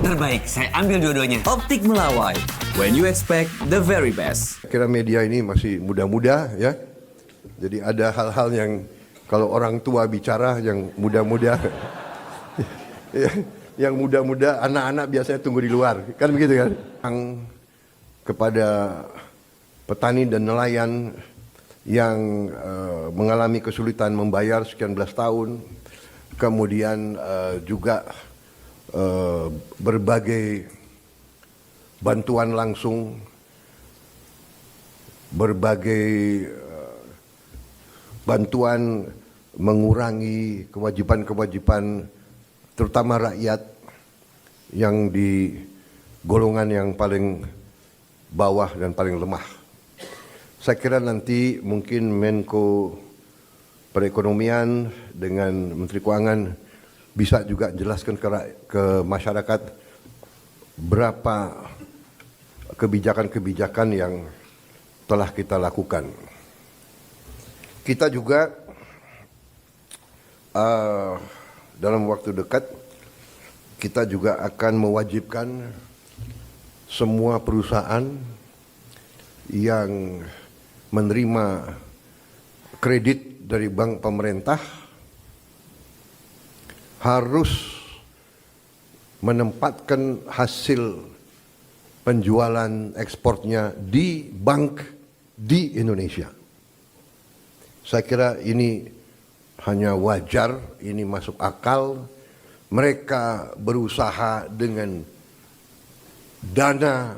terbaik. Saya ambil dua-duanya. Optik Melawai, when you expect the very best. Kira media ini masih muda-muda ya. Jadi ada hal-hal yang kalau orang tua bicara yang muda-muda ya, yang muda-muda anak-anak biasanya tunggu di luar. Kan begitu kan? Kepada petani dan nelayan yang mengalami kesulitan membayar sekian belas tahun, kemudian juga berbagai bantuan langsung, berbagai bantuan mengurangi kewajiban-kewajiban terutama rakyat yang di golongan yang paling bawah dan paling lemah. Saya kira nanti mungkin Menko Perekonomian dengan Menteri Keuangan bisa juga jelaskan ke masyarakat berapa kebijakan-kebijakan yang telah kita lakukan. Kita juga dalam waktu dekat kita juga akan mewajibkan semua perusahaan yang menerima kredit dari bank pemerintah harus menempatkan hasil penjualan ekspornya di bank di Indonesia. Saya kira ini hanya wajar, ini masuk akal. Mereka berusaha dengan dana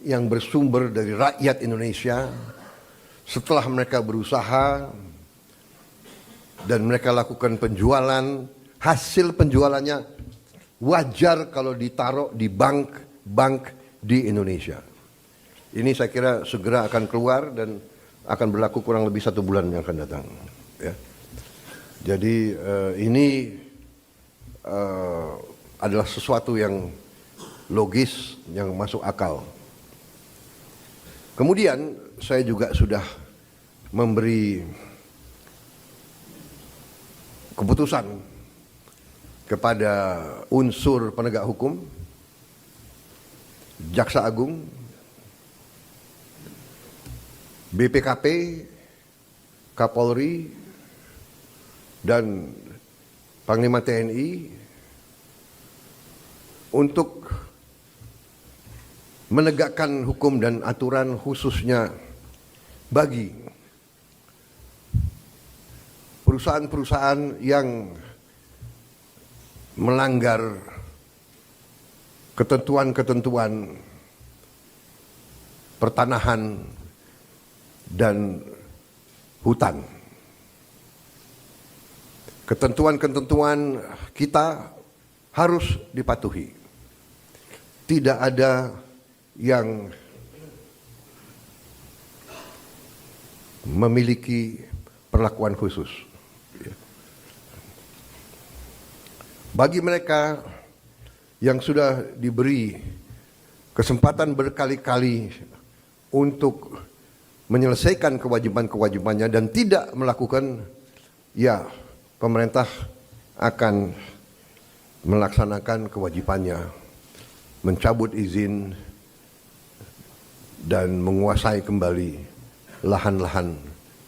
yang bersumber dari rakyat Indonesia. Setelah mereka berusaha dan mereka lakukan penjualan, hasil penjualannya wajar kalau ditaruh di bank di Indonesia. Ini saya kira segera akan keluar dan akan berlaku kurang lebih 1 bulan yang akan datang. Ya. Jadi ini adalah sesuatu yang logis, yang masuk akal. Kemudian saya juga sudah memberi keputusan kepada unsur penegak hukum, Jaksa Agung, BPKP, Kapolri, dan Panglima TNI untuk menegakkan hukum dan aturan khususnya bagi perusahaan-perusahaan yang melanggar ketentuan-ketentuan pertanahan dan hutan. Ketentuan-ketentuan kita harus dipatuhi. Tidak ada yang memiliki perlakuan khusus. Bagi mereka yang sudah diberi kesempatan berkali-kali untuk menyelesaikan kewajiban-kewajibannya dan tidak melakukan, ya pemerintah akan melaksanakan kewajibannya, mencabut izin dan menguasai kembali lahan-lahan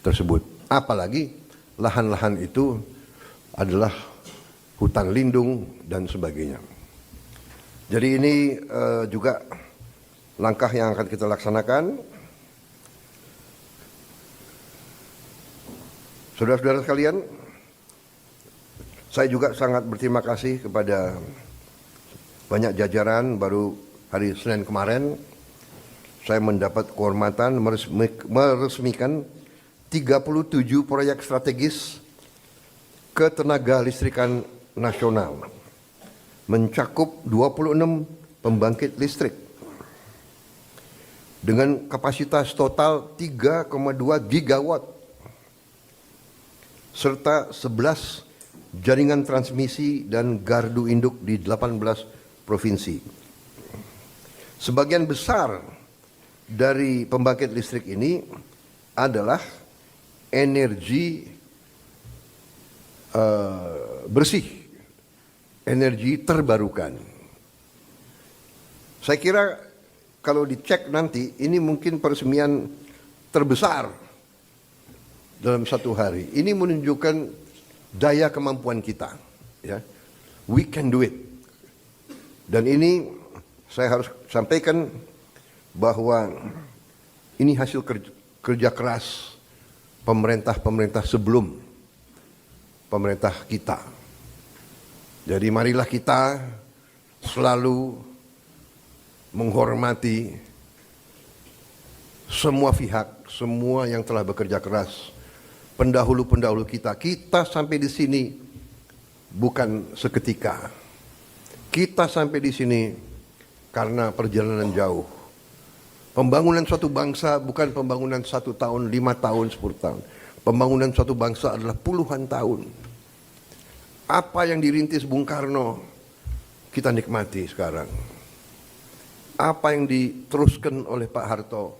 tersebut. Apalagi lahan-lahan itu adalah hutan lindung dan sebagainya. Jadi ini juga langkah yang akan kita laksanakan. Saudara-saudara sekalian, saya juga sangat berterima kasih kepada banyak jajaran. Baru hari Senin kemarin saya mendapat kehormatan meresmikan 37 proyek strategis ketenaga listrikan nasional, mencakup 26 pembangkit listrik dengan kapasitas total 3,2 gigawatt serta 11 jaringan transmisi dan gardu induk di 18 provinsi. Sebagian besar dari pembangkit listrik ini adalah energi bersih, energi terbarukan. Saya kira kalau dicek nanti, ini mungkin peresmian terbesar dalam satu hari. Ini menunjukkan daya kemampuan kita. Ya. We can do it. Dan ini saya harus sampaikan bahwa ini hasil kerja keras pemerintah-pemerintah sebelum pemerintah kita. Jadi marilah kita selalu menghormati semua pihak, semua yang telah bekerja keras, pendahulu-pendahulu kita. Kita sampai di sini bukan seketika. Kita sampai di sini karena perjalanan jauh. Pembangunan suatu bangsa bukan pembangunan 1 tahun, 5 tahun, 10 tahun. Pembangunan suatu bangsa adalah puluhan tahun. Apa yang dirintis Bung Karno, kita nikmati sekarang. Apa yang diteruskan oleh Pak Harto,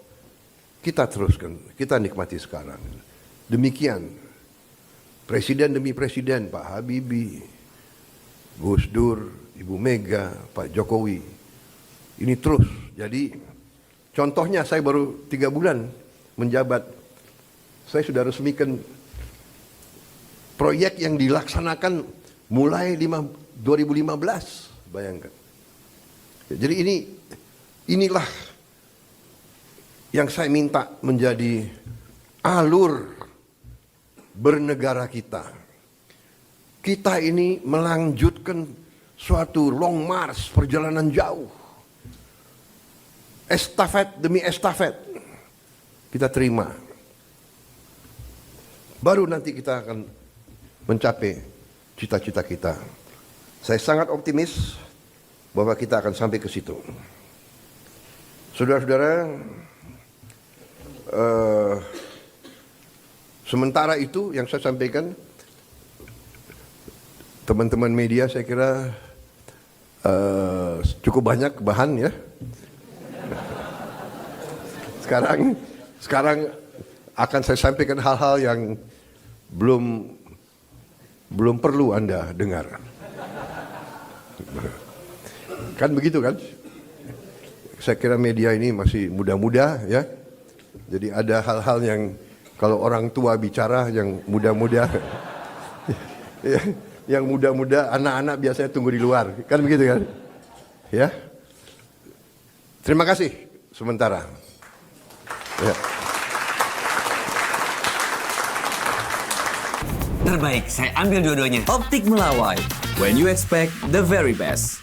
kita teruskan, kita nikmati sekarang. Demikian, presiden demi presiden, Pak Habibie, Gus Dur, Ibu Mega, Pak Jokowi, ini terus. Jadi contohnya saya baru 3 bulan menjabat, saya sudah resmikan proyek yang dilaksanakan mulai 2015, bayangkan. Jadi inilah yang saya minta menjadi alur bernegara kita. Kita ini melanjutkan suatu long march, perjalanan jauh. Estafet demi estafet kita terima. Baru nanti kita akan mencapai cita-cita kita. Saya sangat optimis bahwa kita akan sampai ke situ. Saudara-saudara, sementara itu yang saya sampaikan, teman-teman media saya kira cukup banyak bahan ya. Sekarang akan saya sampaikan hal-hal yang belum perlu Anda dengar. Kan begitu kan? Saya kira media ini masih muda-muda ya. Jadi ada hal-hal yang kalau orang tua bicara yang muda-muda, yang muda-muda, anak-anak biasanya tunggu di luar. Kan begitu kan? Ya. Terima kasih sementara. Ya. Terbaik, saya ambil dua-duanya. Optik Melawai, when you expect the very best.